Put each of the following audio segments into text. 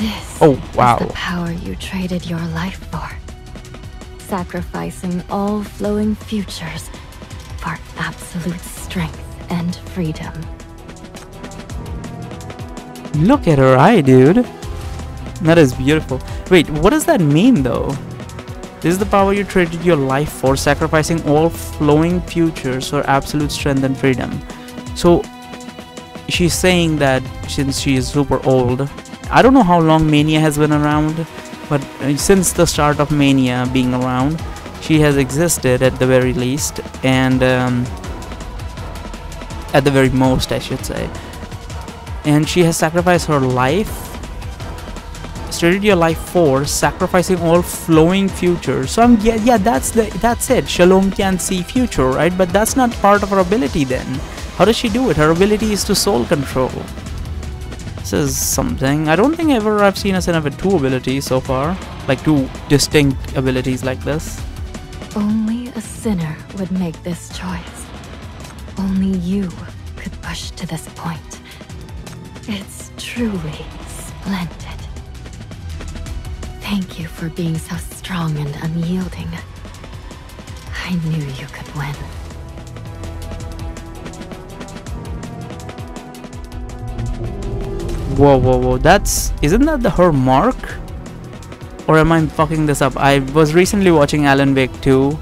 This Oh, wow. is the power you traded your life for. Sacrificing all flowing futures for absolute strength and freedom. Look at her eye, dude. That is beautiful. Wait, what does that mean though? This is the power you traded your life for, sacrificing all flowing futures for absolute strength and freedom. So she's saying that since she is super old, I don't know how long Mania has been around, but since the start of Mania being around, she has existed at the very least, and at the very most, I should say. And she has sacrificed her life, traded your life for sacrificing all flowing futures. So yeah, that's it. Shalom can see future, right? But that's not part of her ability then. How does she do it? Her ability is to soul control. This is something. I don't think I've seen a Senna with two abilities so far, like two distinct abilities like this. Only a sinner would make this choice. Only you could push to this point. It's truly splendid. Thank you for being so strong and unyielding. I knew you could win. Whoa, isn't that her mark? Or am I fucking this up? I was recently watching Alan Wake 2,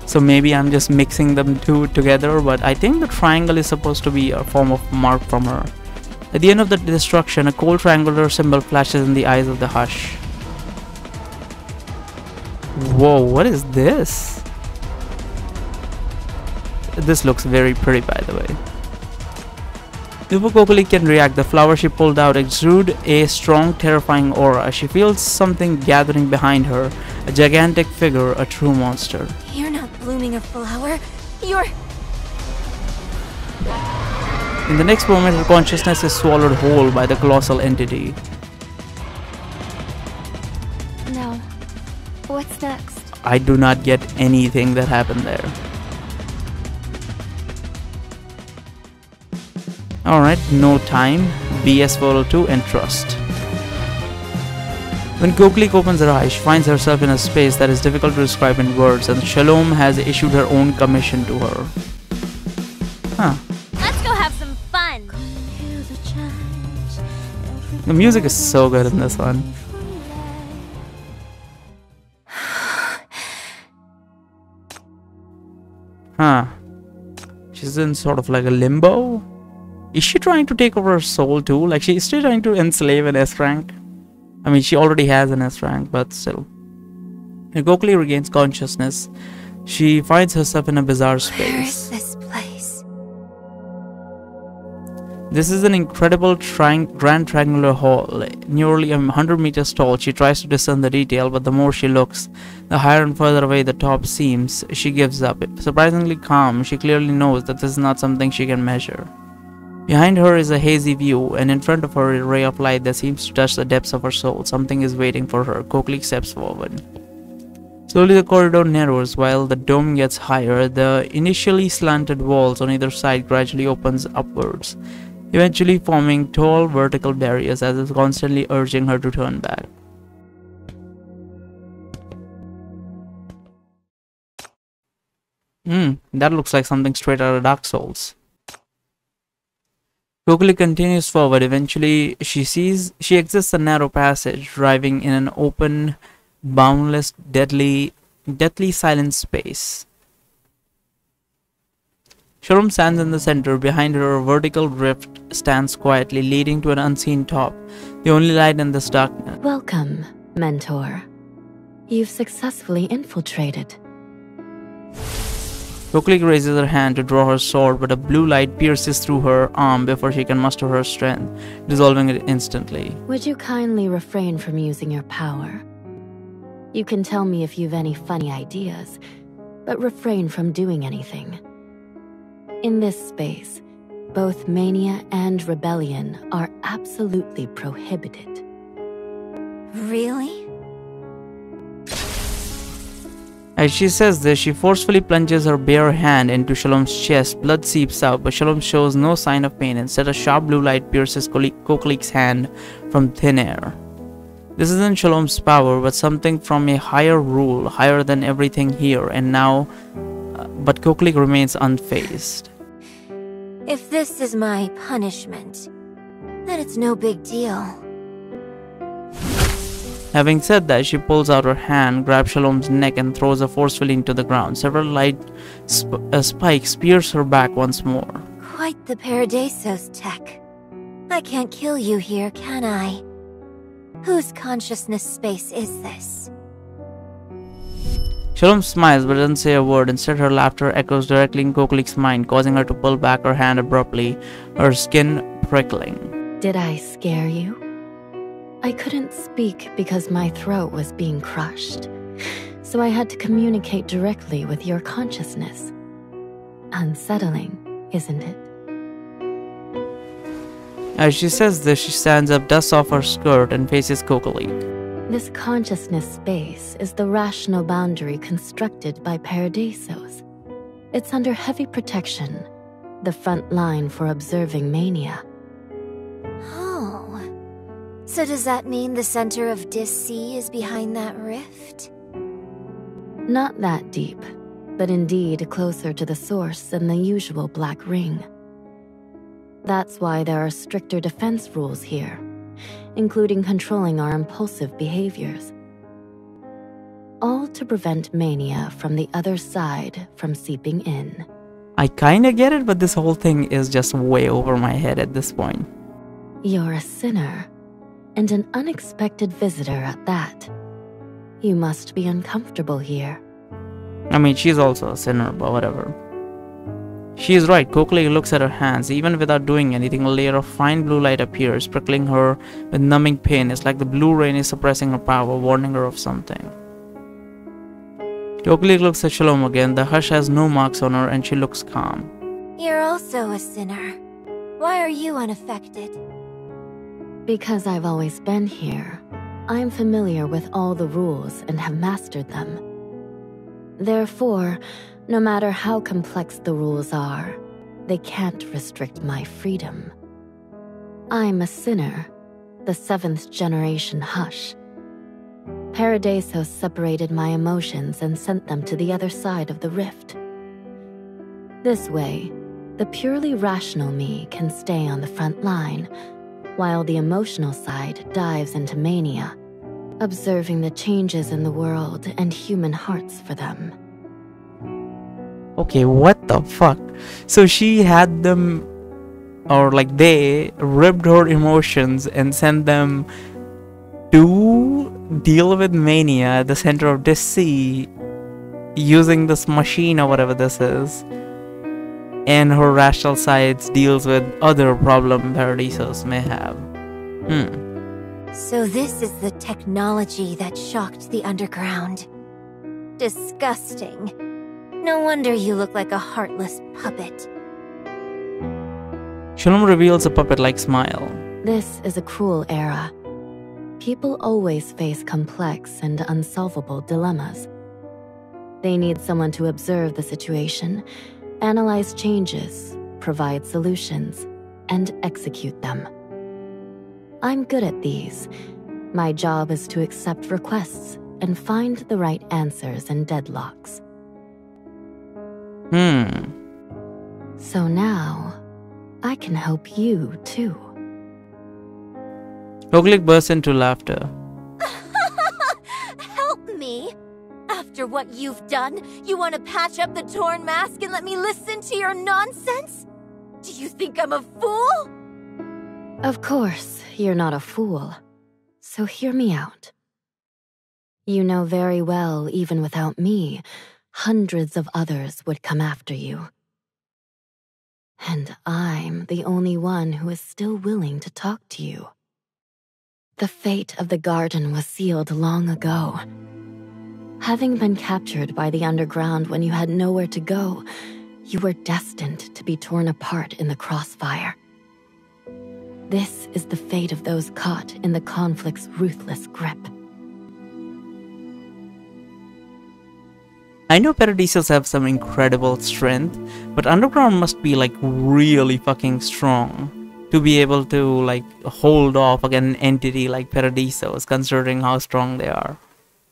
so maybe I'm just mixing them two together, but I think the triangle is supposed to be a form of mark from her. At the end of the destruction, a cold triangular symbol flashes in the eyes of the Hush. Whoa, what is this? This looks very pretty, by the way. Before Kokoli can react, the flower she pulled out exudes a strong, terrifying aura. She feels something gathering behind her, a gigantic figure, a true monster. You're not blooming a flower. You're... In the next moment, her consciousness is swallowed whole by the colossal entity. Now, what's next? I do not get anything that happened there. Alright, no time. BS402 Entrust. When Koklik opens her eyes, she finds herself in a space that is difficult to describe in words, and Shalom has issued her own commission to her. Huh. Let's go have some fun! The music is so good in this one. Huh. She's in sort of like a limbo? Is she trying to take over her soul too? Like, she's still trying to enslave an S rank? I mean, she already has an S rank, but still. When Kokli regains consciousness, she finds herself in a bizarre space. Where is this place? This is an incredible grand triangular hall, nearly 100 meters tall. She tries to discern the detail, but the more she looks, the higher and further away the top seems. She gives up. Surprisingly calm, she clearly knows that this is not something she can measure. Behind her is a hazy view, and in front of her a ray of light that seems to touch the depths of her soul. Something is waiting for her. Koklik steps forward. Slowly the corridor narrows while the dome gets higher. The initially slanted walls on either side gradually opens upwards, eventually forming tall vertical barriers as if constantly urging her to turn back. That looks like something straight out of Dark Souls. Kokili continues forward. Eventually, she exits a narrow passage, driving in an open, boundless, deadly silent space. Shalom stands in the center. Behind her, a vertical rift stands quietly, leading to an unseen top, the only light in this darkness. Welcome, Mentor. You've successfully infiltrated. Koklik raises her hand to draw her sword, but a blue light pierces through her arm before she can muster her strength, dissolving it instantly. Would you kindly refrain from using your power? You can tell me if you've any funny ideas, but refrain from doing anything. In this space, both mania and rebellion are absolutely prohibited. Really? As she says this, she forcefully plunges her bare hand into Shalom's chest. Blood seeps out, but Shalom shows no sign of pain. Instead, a sharp blue light pierces Koklik's hand from thin air. This isn't Shalom's power, but something from a higher rule, higher than everything here and now. But Koklik remains unfazed. If this is my punishment, then it's no big deal. Having said that, she pulls out her hand, grabs Shalom's neck and throws her forcefully into the ground. Several light spikes pierce her back once more. Quite the Paradisos tech. I can't kill you here, can I? Whose consciousness space is this? Shalom smiles but doesn't say a word. Instead, her laughter echoes directly in Koklik's mind, causing her to pull back her hand abruptly, her skin prickling. Did I scare you? I couldn't speak because my throat was being crushed, so I had to communicate directly with your consciousness. Unsettling, isn't it? As she says this, she stands up, dusts off her skirt, and faces Koklik. This consciousness space is the rational boundary constructed by Paradisos. It's under heavy protection, the front line for observing mania. Oh. So does that mean the center of Dis-C is behind that rift? Not that deep, but indeed closer to the source than the usual black ring. That's why there are stricter defense rules here, including controlling our impulsive behaviors. All to prevent mania from the other side from seeping in. I kinda get it, but this whole thing is just way over my head at this point. You're a sinner, and an unexpected visitor at that. You must be uncomfortable here. I mean, she's also a sinner, but whatever. She is right. Koklik looks at her hands. Even without doing anything, a layer of fine blue light appears, prickling her with numbing pain. It's like the blue rain is suppressing her power, warning her of something. Koklik looks at Shalom again. The hush has no marks on her and she looks calm. You're also a sinner. Why are you unaffected? Because I've always been here, I'm familiar with all the rules and have mastered them. Therefore, no matter how complex the rules are, they can't restrict my freedom. I'm a sinner, the 7th generation Hush. Paradisos separated my emotions and sent them to the other side of the rift. This way, the purely rational me can stay on the front line, while the emotional side dives into mania, observing the changes in the world and human hearts for them. Okay, what the fuck? So she had them, or like they ripped her emotions and sent them to deal with mania at the center of Dis-C using this machine or whatever this is. And her rational sides deals with other problem Paradisos may have. So this is the technology that shocked the underground. Disgusting. No wonder you look like a heartless puppet. Shalom reveals a puppet-like smile. This is a cruel era. People always face complex and unsolvable dilemmas. They need someone to observe the situation, analyze changes, provide solutions, and execute them. I'm good at these. My job is to accept requests and find the right answers in deadlocks. So now, I can help you too. Koklik bursts into laughter. Help me! After what you've done, you want to patch up the torn mask and let me listen to your nonsense? Do you think I'm a fool? Of course, you're not a fool. So hear me out. You know very well, even without me, hundreds of others would come after you. And I'm the only one who is still willing to talk to you. The fate of the garden was sealed long ago. Having been captured by the underground when you had nowhere to go, you were destined to be torn apart in the crossfire. This is the fate of those caught in the conflict's ruthless grip. I know Paradisos have some incredible strength, but underground must be like really fucking strong. to be able to like hold off against an entity like Paradisos, considering how strong they are.